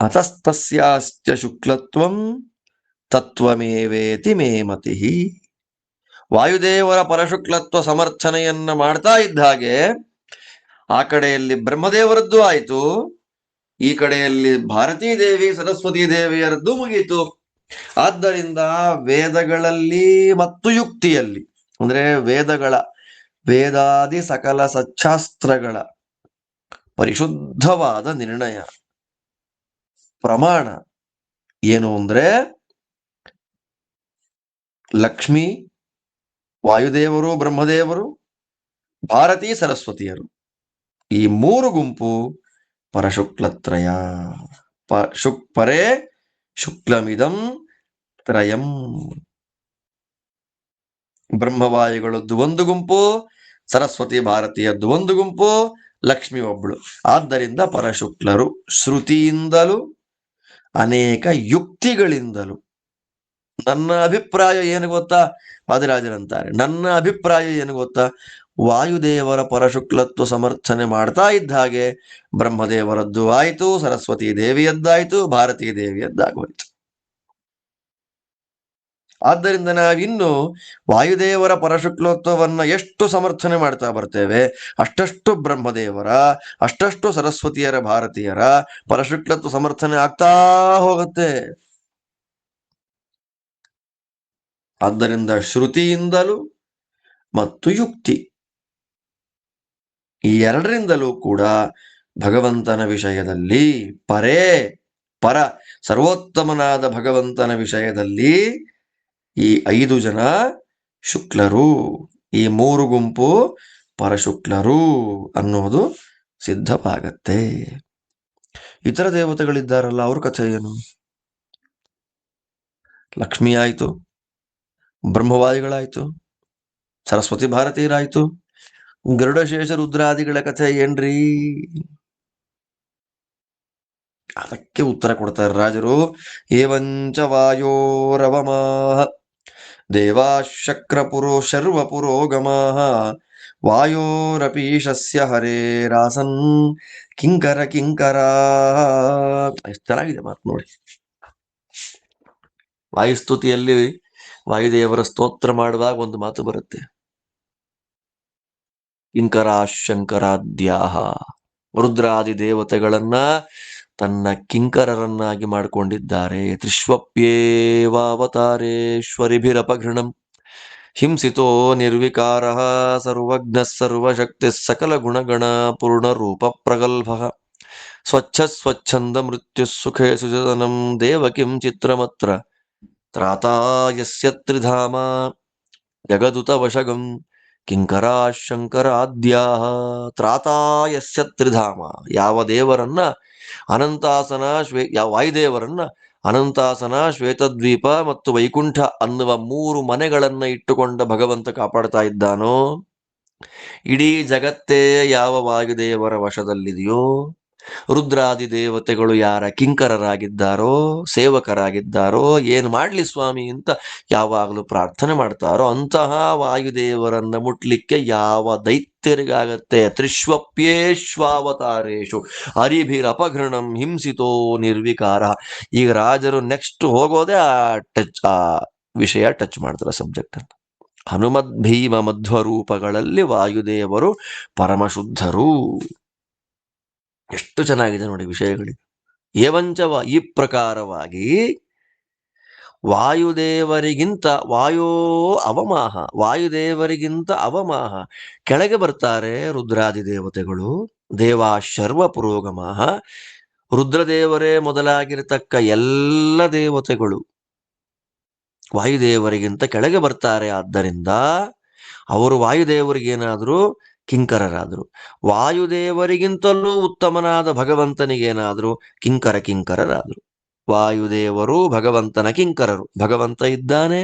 ಅತಸ್ತಸ್ಯಾಸ್ತ್ಯ ಶುಕ್ಲತ್ವಂ ತತ್ವಮೇವೇತಿ ಮೇ ಮತಿ. ವಾಯುದೇವರ ಪರಶುಕ್ಲತ್ವ ಸಮರ್ಥನೆಯನ್ನ ಮಾಡ್ತಾ ಇದ್ದ ಹಾಗೆ ಆ ಕಡೆಯಲ್ಲಿ ಬ್ರಹ್ಮದೇವರದ್ದು ಆಯಿತು, ಈ ಕಡೆಯಲ್ಲಿ ಭಾರತೀ ದೇವಿ ಸರಸ್ವತೀ ದೇವಿಯರದ್ದು ಮುಗೀತು. ಆದ್ದರಿಂದ ವೇದಗಳಲ್ಲಿ ಮತ್ತು ಯುಕ್ತಿಯಲ್ಲಿ, ಅಂದ್ರೆ ವೇದಾದಿ ಸಕಲ ಸಚ್ಚಾಸ್ತ್ರಗಳ ಪರಿಶುದ್ಧವಾದ ನಿರ್ಣಯ ಪ್ರಮಾಣ ಏನು ಅಂದ್ರೆ ಲಕ್ಷ್ಮಿ, ವಾಯುದೇವರು, ಬ್ರಹ್ಮದೇವರು, ಭಾರತೀ ಸರಸ್ವತಿಯರು, ಈ ಮೂರು ಗುಂಪು ಪರಶುಕ್ಲತ್ರಯ. ಪರೇ ಶುಕ್ಲಮಿದಂ ತ್ರಯಂ. ಬ್ರಹ್ಮವಾಯುಗಳದ್ದು ಒಂದು ಗುಂಪು, ಸರಸ್ವತಿ ಭಾರತೀಯದ್ದು ಒಂದು ಗುಂಪು, ಲಕ್ಷ್ಮಿ ಒಬ್ಬಳು. ಆದ್ದರಿಂದ ಪರಶುಕ್ಲರು. ಶ್ರುತಿಯಿಂದಲೂ ಅನೇಕ ಯುಕ್ತಿಗಳಿಂದಲೂ. ನನ್ನ ಅಭಿಪ್ರಾಯ ಏನು ಗೊತ್ತಾ, ವಾದಿರಾಜರಂತಾರೆ, ನನ್ನ ಅಭಿಪ್ರಾಯ ಏನು ಗೊತ್ತಾ, ವಾಯುದೇವರ ಪರಶುಕ್ಲತ್ವ ಸಮರ್ಥನೆ ಮಾಡ್ತಾ ಇದ್ದ ಹಾಗೆ ಬ್ರಹ್ಮದೇವರದ್ದು ಆಯಿತು, ಸರಸ್ವತಿ ದೇವಿಯದ್ದಾಯಿತು, ಭಾರತೀ ದೇವಿಯದ್ದಾಗೋಯ್ತು. ಆದ್ದರಿಂದ ನಾವಿನ್ನು ವಾಯುದೇವರ ಪರಶುಕ್ಲತ್ವವನ್ನ ಎಷ್ಟು ಸಮರ್ಥನೆ ಮಾಡ್ತಾ ಬರ್ತೇವೆ, ಅಷ್ಟಷ್ಟು ಬ್ರಹ್ಮದೇವರ, ಅಷ್ಟಷ್ಟು ಸರಸ್ವತಿಯರ, ಭಾರತೀಯರ ಪರಶುಕ್ಲತ್ವ ಸಮರ್ಥನೆ ಆಗ್ತಾ ಹೋಗುತ್ತೆ. ಆದ್ದರಿಂದ ಶ್ರುತಿಯಿಂದಲೂ ಮತ್ತು ಯುಕ್ತಿ, ಈ ಎರಡರಿಂದಲೂ ಕೂಡ ಭಗವಂತನ ವಿಷಯದಲ್ಲಿ, ಪರ ಸರ್ವೋತ್ತಮನಾದ ಭಗವಂತನ ವಿಷಯದಲ್ಲಿ ಈ 5 ಜನ ಶುಕ್ಲರು, ಈ 3 ಗುಂಪು ಪರಶುಕ್ಲರು ಅನ್ನೋದು ಸಿದ್ಧವಾಗತ್ತೆ. ಇತರ ದೇವತೆಗಳಿದ್ದಾರಲ್ಲ, ಅವ್ರ ಕಥೆ ಏನು? ಲಕ್ಷ್ಮಿ ಆಯ್ತು, ಬ್ರಹ್ಮವಾಯುಗಳಾಯ್ತು, ಸರಸ್ವತಿ ಭಾರತೀಯರಾಯ್ತು, ಗರುಡಶೇಷ ರುದ್ರಾದಿಗಳ ಕಥೆ ಏನ್ರಿ? ಅದಕ್ಕೆ ಉತ್ತರ ಕೊಡ್ತಾರೆ ರಾಜರು. ಏವಂಚ ವಾಯೋರವಮಾಹ ದೇವಾಶಕ್ರಪುರೋ ಶರ್ವಪುರೋಗಮಾಹ ವಾಯೋರಪೀಶಸ್ಯ ಹರೇರಾಸನ್ ಕಿಂಕರ. ಎಷ್ಟು ಚೆನ್ನಾಗಿದೆ ಮಾತು ನೋಡಿ. ವಾಯುಸ್ತುತಿಯಲ್ಲಿ ವಾಯುದೇವರ ಸ್ತೋತ್ರ ಮಾಡುವಾಗ ಒಂದು ಮಾತು ಬರುತ್ತೆ, ಕಿಂಕರ ಶಂಕರಾದ್ಯಾಹ. ರುದ್ರಾದಿ ದೇವತೆಗಳನ್ನ ತನ್ನ ಕಿಂಕರರನ್ನಾಗಿ ಮಾಡಿಕೊಂಡಿದ್ದಾರೆ. ತ್ರಿಷ್ವಪ್ಯೇವಾವತಾರೇಶ್ವರಿಭಿರಪಘೃಣಂ ಹಿಂಸಿತೋ ನಿರ್ವಿಕಾರ ಸರ್ವಜ್ಞ ಸರ್ವಶಕ್ತಿ ಸಕಲ ಗುಣಗಣ ಪೂರ್ಣ ರೂಪ ಪ್ರಗಲ್ಭ ಸ್ವಚ್ಛಂದ ಮೃತ್ಯು ಸುಖೇ ಸುಜನಂ ದೇವಕಿಂ ಚಿತ್ರಮತ್ರ ತ್ರಾತಾ ಯಸ್ಯ ತ್ರಿಧಾಮ ಜಗದುತ ವಶಗಂ ಕಿಂಕರ ಶಂಕರಾದ್ಯಾಹ. ತ್ರಾತಾ ಯಸ್ಯ ತ್ರಿಧಾಮ, ಯಾವ ದೇವರನ್ನ ಅನಂತಾಸನ ವಾಯುದೇವರನ್ನ ಅನಂತಾಸನ, ಶ್ವೇತದ್ವೀಪ ಮತ್ತು ವೈಕುಂಠ ಅನ್ನುವ 3 ಮನೆಗಳನ್ನ ಇಟ್ಟುಕೊಂಡ ಭಗವಂತ ಕಾಪಾಡ್ತಾ ಇದ್ದಾನೋ, ಇಡೀ ಜಗತ್ತೇ ಯಾವ ವಾಯುದೇವರ ವಶದಲ್ಲಿದೆಯೋ, ರುದ್ರಾದಿ ದೇವತೆಗಳು ಯಾರ ಕಿಂಕರರಾಗಿದ್ದಾರೋ, ಸೇವಕರಾಗಿದ್ದಾರೋ, ಏನು ಮಾಡ್ಲಿ ಸ್ವಾಮಿ ಅಂತ ಯಾವಾಗಲೂ ಪ್ರಾರ್ಥನೆ ಮಾಡ್ತಾರೋ ಅಂತಹ ವಾಯುದೇವರನ್ನ ಮುಟ್ಲಿಕ್ಕೆ ಯಾವ ದೈತ್ಯರಿಗಾಗತ್ತೆ? ತ್ರಿಷ್ವಪ್ಯೇಶ್ವಾವತಾರೇಶು ಹರಿಭಿರಪಘೃಣಂ ಹಿಂಸಿತೋ ನಿರ್ವಿಕಾರ. ಈಗ ರಾಜರು ನೆಕ್ಸ್ಟ್ ಹೋಗೋದೇ ಆ ವಿಷಯ ಟಚ್ ಮಾಡ್ತಾರೆ, ಸಬ್ಜೆಕ್ಟ್ ಅಂತ. ಹನುಮದ್ ಭೀಮ ಮಧ್ವರೂಪಗಳಲ್ಲಿ ವಾಯುದೇವರು ಪರಮಶುದ್ಧರು. ಎಷ್ಟು ಚೆನ್ನಾಗಿದೆ ನೋಡಿ ವಿಷಯಗಳು. ಏವಂಚವ ಈ ಪ್ರಕಾರವಾಗಿ ವಾಯುದೇವರಿಗಿಂತ ವಾಯುದೇವರಿಗಿಂತ ಅವಮಾಹ ಕೆಳಗೆ ಬರ್ತಾರೆ ರುದ್ರಾದಿ ದೇವತೆಗಳು. ದೇವಾ ಶರ್ವ ಪುರೋಗಮಃ, ರುದ್ರದೇವರೇ ಮೊದಲಾಗಿರತಕ್ಕ ಎಲ್ಲ ದೇವತೆಗಳು ವಾಯುದೇವರಿಗಿಂತ ಕೆಳಗೆ ಬರ್ತಾರೆ. ಆದ್ದರಿಂದ ಅವರು ವಾಯುದೇವರಿಗೇನಾದರೂ ಕಿಂಕರರಾದರು. ವಾಯುದೇವರಿಗಿಂತಲೂ ಉತ್ತಮನಾದ ಭಗವಂತನಿಗೇನಾದರೂ ಕಿಂಕರರಾದರು. ವಾಯುದೇವರು ಭಗವಂತನ ಕಿಂಕರರು. ಭಗವಂತ ಇದ್ದಾನೆ,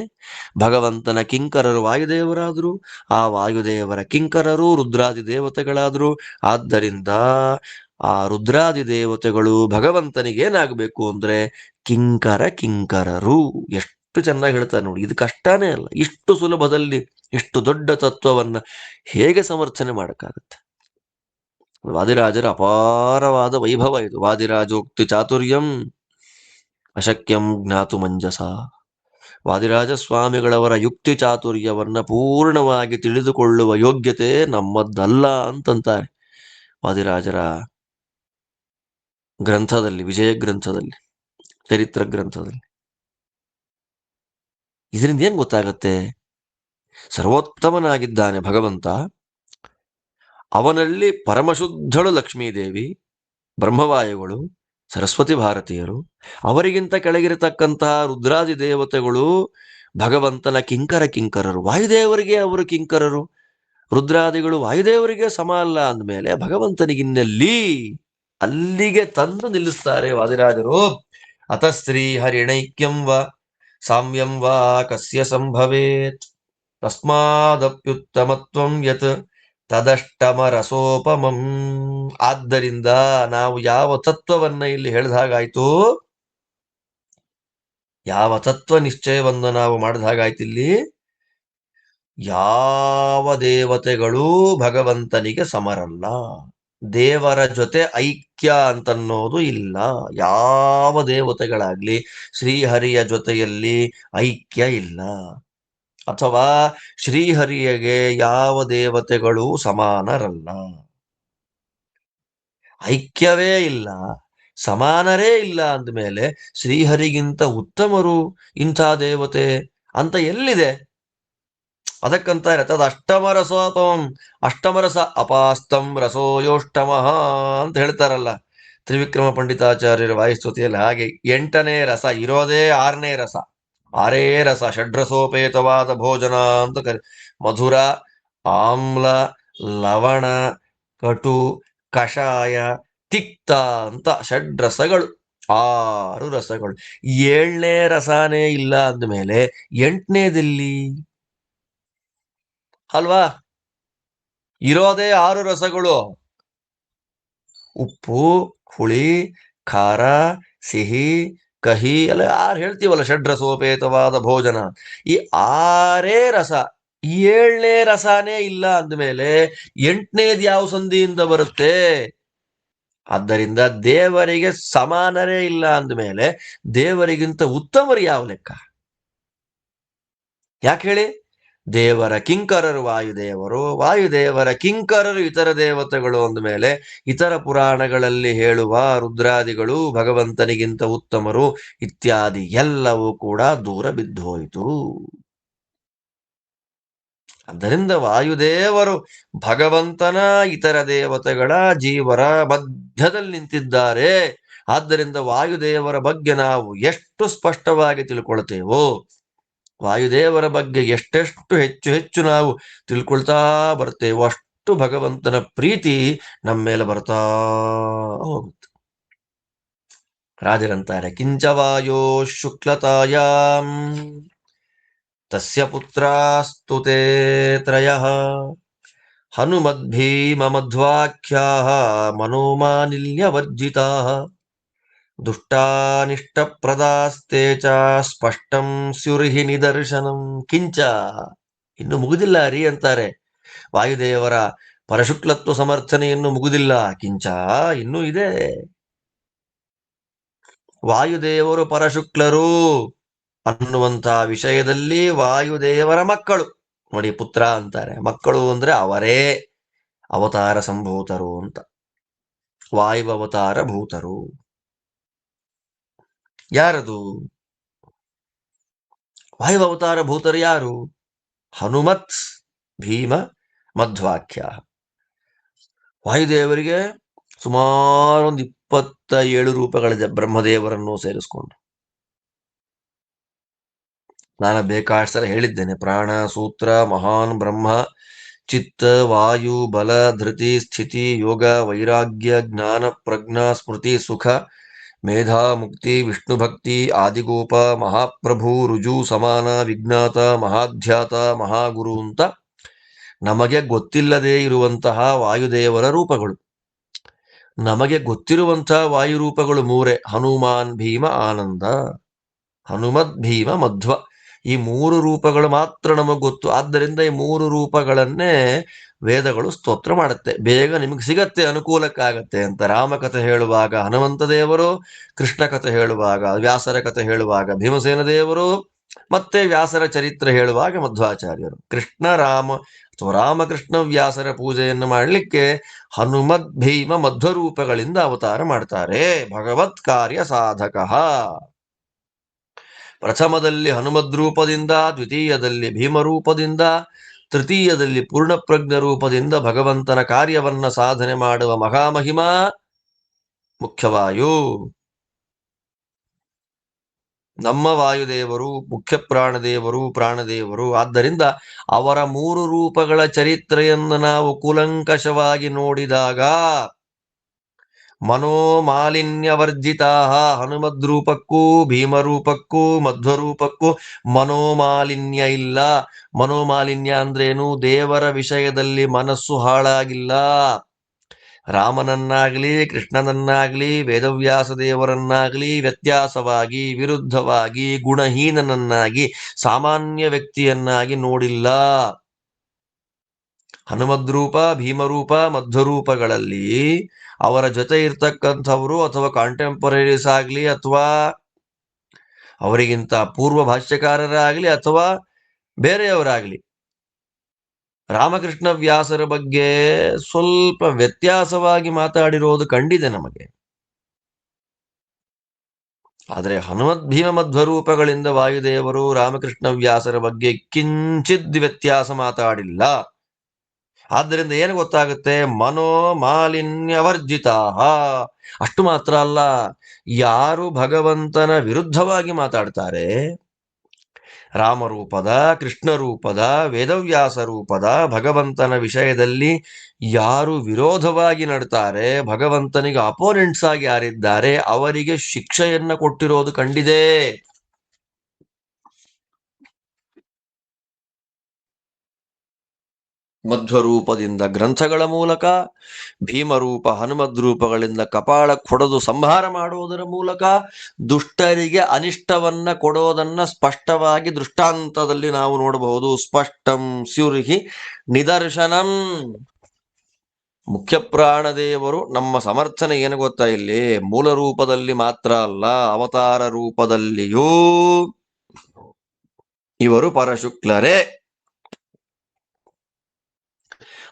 ಭಗವಂತನ ಕಿಂಕರರು ವಾಯುದೇವರಾದರು, ಆ ವಾಯುದೇವರ ಕಿಂಕರರು ರುದ್ರಾದಿ ದೇವತೆಗಳಾದರು. ಆದ್ದರಿಂದ ಆ ರುದ್ರಾದಿ ದೇವತೆಗಳು ಭಗವಂತನಿಗೇನಾಗಬೇಕು ಅಂದ್ರೆ ಕಿಂಕರರು. ಎಷ್ಟು ಚೆನ್ನಾಗಿ ಹೇಳ್ತಾರೆ ನೋಡಿ. ಇದು ಕಷ್ಟನೇ ಅಲ್ಲ. ಇಷ್ಟು ಸುಲಭದಲ್ಲಿ ಇಷ್ಟು ದೊಡ್ಡ ತತ್ವವನ್ನ ಹೇಗೆ ಸಮರ್ಥನೆ ಮಾಡಕ್ಕಾಗತ್ತೆ? ವಾದಿರಾಜರ ಅಪಾರವಾದ ವೈಭವ ಇದು. ವಾದಿರಾಜೋಕ್ತಿ ಚಾತುರ್ಯಂ ಅಶಕ್ಯಂ ಜ್ಞಾತು ಮಂಜಸ. ವಾದಿರಾಜ ಸ್ವಾಮಿಗಳವರ ಯುಕ್ತಿ ಚಾತುರ್ಯವನ್ನ ಪೂರ್ಣವಾಗಿ ತಿಳಿದುಕೊಳ್ಳುವ ಯೋಗ್ಯತೆ ನಮ್ಮದ್ದಲ್ಲ ಅಂತಂತಾರೆ ವಾದಿರಾಜರ ಗ್ರಂಥದಲ್ಲಿ, ವಿಜಯ ಗ್ರಂಥದಲ್ಲಿ, ಚರಿತ್ರ ಗ್ರಂಥದಲ್ಲಿ. ಇದರಿಂದ ಏನ್ ಗೊತ್ತಾಗತ್ತೆ? ಸರ್ವೋತ್ತಮನಾಗಿದ್ದಾನೆ ಭಗವಂತ, ಅವನಲ್ಲಿ ಪರಮಶುದ್ಧಳು ಲಕ್ಷ್ಮೀದೇವಿ, ಬ್ರಹ್ಮವಾಯುಗಳು, ಸರಸ್ವತಿ ಭಾರತೀಯರು, ಅವರಿಗಿಂತ ಕೆಳಗಿರತಕ್ಕಂತಹ ರುದ್ರಾದಿ ದೇವತೆಗಳು ಭಗವಂತನ ಕಿಂಕರರು. ವಾಯುದೇವರಿಗೆ ಅವರು ಕಿಂಕರರು, ರುದ್ರಾದಿಗಳು ವಾಯುದೇವರಿಗೆ ಸಮ ಅಲ್ಲ ಅಂದಮೇಲೆ ಭಗವಂತನಿಗಿನ್ನಲ್ಲಿ ಅಲ್ಲಿಗೆ ತಂದು ನಿಲ್ಲಿಸ್ತಾರೆ ವಾದಿರಾಜರು. ಅತಸ್ತ್ರೀ ಹರಿಣೈಕ್ಯಂ ವ ಸಾಮ್ಯಂ ವಾ ಕಸ್ಯ ಸಂಭವೇತ್ ತಸ್ಮಾದಪ್ಯುತ್ತಮತ್ವಂ ಯತ್ ತದಷ್ಟಮರಸೋಪಮಂ. ಆದ್ದರಿಂದ ನಾವು ಯಾವ ತತ್ವವನ್ನ ಇಲ್ಲಿ ಹೇಳಿದ ಹಾಗಾಯ್ತು, ಯಾವ ತತ್ವ ನಿಶ್ಚಯವನ್ನ ನಾವು ಮಾಡಿದ ಹಾಗಾಯ್ತು, ಇಲ್ಲಿ ಯಾವ ದೇವತೆಗಳೂ ಭಗವಂತನಿಗೆ ಸಮರಲ್ಲ, ದೇವರ ಜೊತೆ ಐಕ್ಯ ಅಂತನ್ನೋದು ಇಲ್ಲ. ಯಾವ ದೇವತೆಗಳಾಗ್ಲಿ ಶ್ರೀಹರಿಯ ಜೊತೆಯಲ್ಲಿ ಐಕ್ಯ ಇಲ್ಲ, ಅಥವಾ ಶ್ರೀಹರಿಯಗೆ ಯಾವ ದೇವತೆಗಳು ಸಮಾನರಲ್ಲ. ಐಕ್ಯವೇ ಇಲ್ಲ, ಸಮಾನರೇ ಇಲ್ಲ ಅಂದಮೇಲೆ ಶ್ರೀಹರಿಗಿಂತ ಉತ್ತಮರು ಇಂಥ ದೇವತೆ ಅಂತ ಎಲ್ಲಿದೆ? ಅದಕ್ಕಂತಾರೆ ತದ ಅಷ್ಟಮರಸೋಪಂ, ಅಷ್ಟಮರಸ ಅಪಾಸ್ತಂ ರಸೋಯೋಷ್ಟಮಃ ಅಂತ ಹೇಳ್ತಾರಲ್ಲ ತ್ರಿವಿಕ್ರಮ ಪಂಡಿತಾಚಾರ್ಯರ ವಾಯುಸ್ತುತಿಯಲ್ಲಿ. ಹಾಗೆ 8ನೇ ರಸ ಇರೋದೇ 6ನೇ ರಸ, 6 ರಸ ಷಡ್ರಸೋಪೇತವಾದ ಭೋಜನ ಅಂತ ಮಧುರ, ಆಮ್ಲ, ಲವಣ, ಕಟು, ಕಷಾಯ, ತಿಕ್ತ ಅಂತ ಷಡ್ರಸಗಳು, 6 ರಸಗಳು. 7ನೇ ರಸನೇ ಇಲ್ಲ ಅಂದಮೇಲೆ 8ನೇದಲ್ಲಿ ಅಲ್ವಾ? ಇರೋದೇ 6 ರಸಗಳು: ಉಪ್ಪು, ಹುಳಿ, ಖಾರ, ಸಿಹಿ, ಕಹಿ ಎಲ್ಲ 6 ಹೇಳ್ತೀವಲ್ಲ, ಷಡ್ರಸೋಪೇತವಾದ ಭೋಜನ. ಈ 6 ರಸ, 7ನೇ ರಸನೇ ಇಲ್ಲ ಅಂದಮೇಲೆ 8ನೇದು ಯಾವ ಸಂಧಿಯಿಂದ ಬರುತ್ತೆ? ಆದ್ದರಿಂದ ದೇವರಿಗೆ ಸಮಾನರೇ ಇಲ್ಲ ಅಂದಮೇಲೆ ದೇವರಿಗಿಂತ ಉತ್ತಮರು ಯಾವ ಲೆಕ್ಕ? ಯಾಕೆ ಹೇಳಿ? ದೇವರ ಕಿಂಕರರು ವಾಯುದೇವರು, ವಾಯುದೇವರ ಕಿಂಕರರು ಇತರ ದೇವತೆಗಳು ಅಂದಮೇಲೆ ಇತರ ಪುರಾಣಗಳಲ್ಲಿ ಹೇಳುವ ರುದ್ರಾದಿಗಳು ಭಗವಂತನಿಗಿಂತ ಉತ್ತಮರು ಇತ್ಯಾದಿ ಎಲ್ಲವೂ ಕೂಡ ದೂರ ಬಿದ್ದು ಹೋಯಿತು. ಆದ್ದರಿಂದ ವಾಯುದೇವರು ಭಗವಂತನ ಇತರ ದೇವತೆಗಳ ಜೀವರ ಮಧ್ಯದಲ್ಲಿ ನಿಂತಿದ್ದಾರೆ. ಆದ್ದರಿಂದ ವಾಯುದೇವರ ಬಗ್ಗೆ ನಾವು ಎಷ್ಟು ಸ್ಪಷ್ಟವಾಗಿ ತಿಳ್ಕೊಳ್ತೇವೋ, ವಾಯುದೇವರ ಬಗ್ಗೆ ಎಷ್ಟೆಷ್ಟು ಹೆಚ್ಚು ಹೆಚ್ಚು ನಾವು ತಿಳ್ಕೊಳ್ತಾ ಬರ್ತೇವೋ, ಅಷ್ಟು ಭಗವಂತನ ಪ್ರೀತಿ ನಮ್ಮ ಮೇಲೆ ಬರ್ತಾ ಹೋಗುತ್ತೆ. ರಾಜರಂತಾರೆ ಕಿಂಚವಾಯೋ ಶುಕ್ಲತಾಯಾಂ ತಸ್ಯ ಪುತ್ರಾಸ್ತು ತೇ ತ್ರಯಃ ಹನುಮದ್ಭೀಮ ಮಧ್ವಾಖ್ಯಾಃ ಮನೋಮಾನಿಲ್ಯವರ್ಜಿತಾಃ ದುಷ್ಟಾನಿಷ್ಟಪ್ರದಾಸ್ತೆ ಚ ಸ್ಪಷ್ಟಂ ಸ್ಯುರ್ಹಿ ನಿದರ್ಶನಂ. ಕಿಂಚ, ಇನ್ನು ಮುಗುದಿಲ್ಲ ರೀ ಅಂತಾರೆ. ವಾಯುದೇವರ ಪರಶುಕ್ಲತ್ವ ಸಮರ್ಥನೆಯನ್ನು ಮುಗುದಿಲ್ಲ. ಕಿಂಚ, ಇನ್ನೂ ಇದೆ. ವಾಯುದೇವರು ಪರಶುಕ್ಲರು ಅನ್ನುವಂತಹ ವಿಷಯದಲ್ಲಿ ವಾಯುದೇವರ ಮಕ್ಕಳು ನೋಡಿ, ಪುತ್ರ ಅಂತಾರೆ. ಮಕ್ಕಳು ಅಂದ್ರೆ ಅವರೇ ಅವತಾರ ಸಂಭೂತರು ಅಂತ. ವಾಯುವತಾರ ಭೂತರು. ಯಾರದು ವಾಯುವತಾರ ಭೂತರು? ಯಾರು? ಹನುಮತ್ ಭೀಮ ಮಧ್ವಾಖ್ಯ. ವಾಯುದೇವರಿಗೆ ಸುಮಾರು ಒಂದು 27 ರೂಪಗಳಿದೆ, ಬ್ರಹ್ಮದೇವರನ್ನು ಸೇರಿಸ್ಕೊಂಡು. ನಾನು ಬೇಕಾದಷ್ಟು ಸಲ ಹೇಳಿದ್ದೇನೆ. ಪ್ರಾಣ, ಸೂತ್ರ, ಮಹಾನ್ ಬ್ರಹ್ಮ, ಚಿತ್ತ, ವಾಯು, ಬಲ, ಧೃತಿ, ಸ್ಥಿತಿ, ಯೋಗ, ವೈರಾಗ್ಯ, ಜ್ಞಾನ, ಪ್ರಜ್ಞಾ, ಸ್ಮೃತಿ, ಸುಖ, ಮೇಧಾ, ಮುಕ್ತಿ, ವಿಷ್ಣು ಭಕ್ತಿ, ಆದಿಗೋಪ, ಮಹಾಪ್ರಭು, ರುಜು, ಸಮಾನ, ವಿಜ್ಞಾತ, ಮಹಾಧ್ಯಾತ, ಮಹಾಗುರು ಅಂತ ನಮಗೆ ಗೊತ್ತಿಲ್ಲದೆ ಇರುವಂತಹ ವಾಯುದೇವರ ರೂಪಗಳು. ನಮಗೆ ಗೊತ್ತಿರುವಂತಹ ವಾಯು ರೂಪಗಳು ಮೂರೇ: ಹನುಮಾನ್, ಭೀಮ, ಆನಂದ. ಹನುಮದ್, ಭೀಮ, ಮಧ್ವ. ಈ 3 ರೂಪಗಳು ಮಾತ್ರ ನಮಗೆ ಗೊತ್ತು. ಆದ್ದರಿಂದ ಈ 3 ರೂಪಗಳನ್ನೇ ವೇದಗಳು ಸ್ತೋತ್ರ ಮಾಡುತ್ತೆ. ಬೇಗ ನಿಮಗೆ ಸಿಗತ್ತೆ, ಅನುಕೂಲಕ್ಕಾಗತ್ತೆ ಅಂತ. ರಾಮಕಥೆ ಹೇಳುವಾಗ ಹನುಮಂತ ದೇವರು, ಕೃಷ್ಣ ಕಥೆ ಹೇಳುವಾಗ, ವ್ಯಾಸರ ಕಥೆ ಹೇಳುವಾಗ ಭೀಮಸೇನ ದೇವರು, ಮತ್ತೆ ವ್ಯಾಸರ ಚರಿತ್ರೆ ಹೇಳುವಾಗ ಮಧ್ವಾಚಾರ್ಯರು. ಕೃಷ್ಣ ರಾಮ ಅಥವಾ ರಾಮಕೃಷ್ಣ ವ್ಯಾಸರ ಪೂಜೆಯನ್ನು ಮಾಡಲಿಕ್ಕೆ ಹನುಮದ್, ಭೀಮ, ಮಧ್ವ ರೂಪಗಳಿಂದ ಅವತಾರ ಮಾಡ್ತಾರೆ. ಭಗವತ್ ಕಾರ್ಯ ಸಾಧಕ. ಪ್ರಥಮದಲ್ಲಿ ಹನುಮದ್ ರೂಪದಿಂದ, ದ್ವಿತೀಯದಲ್ಲಿ ಭೀಮರೂಪದಿಂದ, ತೃತೀಯದಲ್ಲಿ ಪೂರ್ಣಪ್ರಜ್ಞ ರೂಪದಿಂದ ಭಗವಂತನ ಕಾರ್ಯವನ್ನ ಸಾಧನೆ ಮಾಡುವ ಮಹಾಮಹಿಮ ಮುಖ್ಯವಾಯು. ನಮ್ಮ ವಾಯುದೇವರು ಮುಖ್ಯ ಪ್ರಾಣದೇವರು, ಪ್ರಾಣದೇವರು. ಆದ್ದರಿಂದ ಅವರ 3 ರೂಪಗಳ ಚರಿತ್ರೆಯನ್ನು ನಾವು ಕೂಲಂಕಷವಾಗಿ ನೋಡಿದಾಗ ಮನೋಮಾಲಿನ್ಯವರ್ಜಿತಾ. ಹನುಮದ್ರೂಪಕ್ಕೂ ಭೀಮರೂಪಕ್ಕೂ ಮಧ್ವರೂಪಕ್ಕೂ ಮನೋಮಾಲಿನ್ಯ ಇಲ್ಲ. ಮನೋಮಾಲಿನ್ಯ ಅಂದ್ರೇನು? ದೇವರ ವಿಷಯದಲ್ಲಿ ಮನಸ್ಸು ಹಾಳಾಗಿಲ್ಲ. ರಾಮನನ್ನಾಗ್ಲಿ, ಕೃಷ್ಣನನ್ನಾಗ್ಲಿ, ವೇದವ್ಯಾಸ ದೇವರನ್ನಾಗ್ಲಿ ವ್ಯತ್ಯಾಸವಾಗಿ, ವಿರುದ್ಧವಾಗಿ, ಗುಣಹೀನನನ್ನಾಗಿ, ಸಾಮಾನ್ಯ ವ್ಯಕ್ತಿಯನ್ನಾಗಿ ನೋಡಿಲ್ಲ. ಹನುಮದ್ರೂಪ, ಭೀಮರೂಪ, ಮಧ್ವರೂಪಗಳಲ್ಲಿ ಅವರ ಜೊತೆ ಇರ್ತಕ್ಕಂಥವರು ಅಥವಾ ಕಾಂಟೆಂಪರರೀಸ್ ಆಗ್ಲಿ, ಅಥವಾ ಅವರಿಗಿಂತ ಪೂರ್ವ ಭಾಷ್ಯಕಾರರಾಗ್ಲಿ, ಅಥವಾ ಬೇರೆಯವರಾಗ್ಲಿ ರಾಮಕೃಷ್ಣ ವ್ಯಾಸರ ಬಗ್ಗೆ ಸ್ವಲ್ಪ ವ್ಯತ್ಯಾಸವಾಗಿ ಮಾತಾಡಿರೋದು ಕಂಡಿದೆ ನಮಗೆ. ಆದರೆ ಹನುಮದ್, ಭೀಮ, ಮಧ್ವರೂಪಗಳಿಂದ ವಾಯುದೇವರು ರಾಮಕೃಷ್ಣ ವ್ಯಾಸರ ಬಗ್ಗೆ ಕಿಂಚಿದ್ ವ್ಯತ್ಯಾಸ ಮಾತಾಡಿಲ್ಲ. ಆದ್ದರಿಂದ ಏನು ಗೊತ್ತಾಗುತ್ತೆ? ಮನೋಮಾಲಿನ್ಯವರ್ಜಿತಾ. ಅಷ್ಟು ಮಾತ್ರ ಅಲ್ಲ, ಯಾರು ಭಗವಂತನ ವಿರುದ್ಧವಾಗಿ ಮಾತಾಡ್ತಾರೆ, ರಾಮರೂಪದ, ಕೃಷ್ಣ ರೂಪದ, ವೇದವ್ಯಾಸ ರೂಪದ ಭಗವಂತನ ವಿಷಯದಲ್ಲಿ ಯಾರು ವಿರೋಧವಾಗಿ ನಡ್ತಾರೆ, ಭಗವಂತನಿಗೆ ಅಪೋನೆಂಟ್ಸ್ ಆಗಿ ಯಾರಿದ್ದಾರೆ, ಅವರಿಗೆ ಶಿಕ್ಷೆಯನ್ನ ಕೊಟ್ಟಿರೋದು ಕಂಡಿದೆ. ಮಧ್ವರೂಪದಿಂದ ಗ್ರಂಥಗಳ ಮೂಲಕ, ಭೀಮರೂಪ, ಹನುಮದ್ ರೂಪಗಳಿಂದ ಕಪಾಳ ಕೊಡದು ಸಂಹಾರ ಮಾಡುವುದರ ಮೂಲಕ ದುಷ್ಟರಿಗೆ ಅನಿಷ್ಟವನ್ನ ಕೊಡೋದನ್ನ ಸ್ಪಷ್ಟವಾಗಿ ದೃಷ್ಟಾಂತದಲ್ಲಿ ನಾವು ನೋಡಬಹುದು. ಸ್ಪಷ್ಟಂ ಸ್ಯುರ್ಹಿ ನಿದರ್ಶನಂ. ಮುಖ್ಯ ಪ್ರಾಣದೇವರು ನಮ್ಮ ಸಮರ್ಥನೆ ಏನು ಗೊತ್ತಾ? ಇಲ್ಲಿ ಮೂಲ ರೂಪದಲ್ಲಿ ಮಾತ್ರ ಅಲ್ಲ, ಅವತಾರ ರೂಪದಲ್ಲಿಯೂ ಇವರು ಪರಶುಕ್ಲರೇ.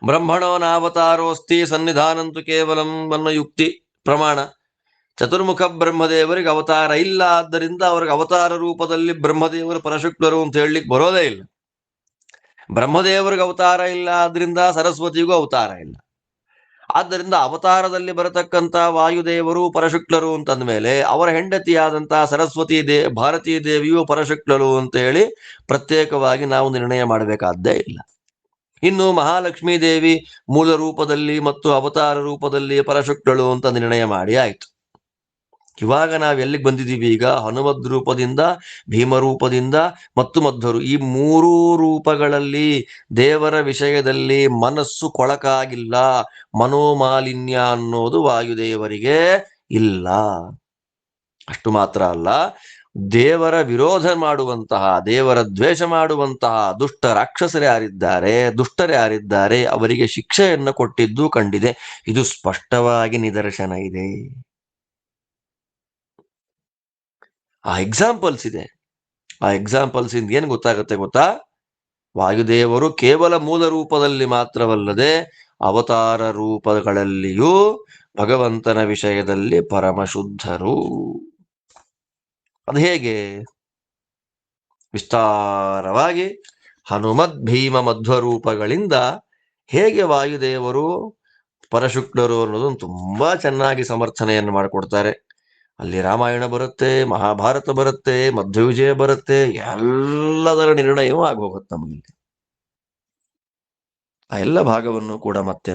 ಬ್ರಹ್ಮಣೋ ನಾವತಾರೋಸ್ತಿ ಸನ್ನಿಧಾನಂತು ಕೇವಲಂ ಅನ್ನೋ ಯುಕ್ತಿ ಪ್ರಮಾಣ. ಚತುರ್ಮುಖ ಬ್ರಹ್ಮದೇವರಿಗೆ ಅವತಾರ ಇಲ್ಲ, ಆದ್ದರಿಂದ ಅವ್ರಿಗೆ ಅವತಾರ ರೂಪದಲ್ಲಿ ಬ್ರಹ್ಮದೇವರು ಪರಶುಕ್ಲರು ಅಂತ ಹೇಳಲಿಕ್ಕೆ ಬರೋದೇ ಇಲ್ಲ. ಬ್ರಹ್ಮದೇವರಿಗೆ ಅವತಾರ ಇಲ್ಲ, ಆದ್ರಿಂದ ಸರಸ್ವತಿಗೂ ಅವತಾರ ಇಲ್ಲ. ಆದ್ದರಿಂದ ಅವತಾರದಲ್ಲಿ ಬರತಕ್ಕಂತ ವಾಯುದೇವರು ಪರಶುಕ್ಲರು ಅಂತಂದ ಮೇಲೆ ಅವರ ಹೆಂಡತಿಯಾದಂತಹ ಸರಸ್ವತಿ ಭಾರತೀ ದೇವಿಯು ಪರಶುಕ್ಲರು ಅಂತ ಹೇಳಿ ಪ್ರತ್ಯೇಕವಾಗಿ ನಾವು ನಿರ್ಣಯ ಮಾಡಬೇಕಾದ್ದೇ ಇಲ್ಲ. ಇನ್ನು ಮಹಾಲಕ್ಷ್ಮೀ ದೇವಿ ಮೂಲ ರೂಪದಲ್ಲಿ ಮತ್ತು ಅವತಾರ ರೂಪದಲ್ಲಿ ಪರಶುಕ್ಲಳು ಅಂತ ನಿರ್ಣಯ ಮಾಡಿ ಆಯ್ತು. ಇವಾಗ ನಾವು ಎಲ್ಲಿಗೆ ಬಂದಿದ್ದೀವಿ? ಈಗ ಹನುಮದ್ ರೂಪದಿಂದ, ಭೀಮರೂಪದಿಂದ ಮತ್ತು ಮಧ್ವರು, ಈ 3 ರೂಪಗಳಲ್ಲಿ ದೇವರ ವಿಷಯದಲ್ಲಿ ಮನಸ್ಸು ಕೊಳಕಾಗಿಲ್ಲ. ಮನೋಮಾಲಿನ್ಯ ಅನ್ನೋದು ವಾಯುದೇವರಿಗೆ ಇಲ್ಲ. ಅಷ್ಟು ಮಾತ್ರ ಅಲ್ಲ, ದೇವರ ವಿರೋಧ ಮಾಡುವಂತಹ, ದೇವರ ದ್ವೇಷ ಮಾಡುವಂತಹ ದುಷ್ಟ ರಾಕ್ಷಸರು ಯಾರಿದ್ದಾರೆ, ದುಷ್ಟರು ಯಾರಿದ್ದಾರೆ, ಅವರಿಗೆ ಶಿಕ್ಷೆಯನ್ನು ಕೊಟ್ಟಿದ್ದು ಕಂಡಿದೆ. ಇದು ಸ್ಪಷ್ಟವಾಗಿ ನಿದರ್ಶನ ಇದೆ. ಆ ಎಕ್ಸಾಂಪಲ್ಸ್ ಇದೆ. ಆ ಎಕ್ಸಾಂಪಲ್ಸ್ ಇಂದ ಏನ್ ಗೊತ್ತಾಗುತ್ತೆ ಗೊತ್ತಾ? ವಾಯುದೇವರು ಕೇವಲ ಮೂಲ ರೂಪದಲ್ಲಿ ಮಾತ್ರವಲ್ಲದೆ ಅವತಾರ ರೂಪಗಳಲ್ಲಿಯೂ ಭಗವಂತನ ವಿಷಯದಲ್ಲಿ ಪರಮಶುದ್ಧರು. ಅದು ಹೇಗೆ? ವಿಸ್ತಾರವಾಗಿ ಹನುಮದ್ ಭೀಮ ಮಧ್ವ ರೂಪಗಳಿಂದ ಹೇಗೆ ವಾಯುದೇವರು ಪರಶುಕ್ಲರು ಅನ್ನೋದನ್ನು ತುಂಬಾ ಚೆನ್ನಾಗಿ ಸಮರ್ಥನೆಯನ್ನು ಮಾಡಿಕೊಡ್ತಾರೆ. ಅಲ್ಲಿ ರಾಮಾಯಣ ಬರುತ್ತೆ, ಮಹಾಭಾರತ ಬರುತ್ತೆ, ಮಧ್ವವಿಜಯ ಬರುತ್ತೆ, ಎಲ್ಲದರ ನಿರ್ಣಯವೂ ಆಗೋಗುತ್ತೆ ನಮಗೆ. ಆ ಎಲ್ಲ ಭಾಗವನ್ನು ಕೂಡ ಮತ್ತೆ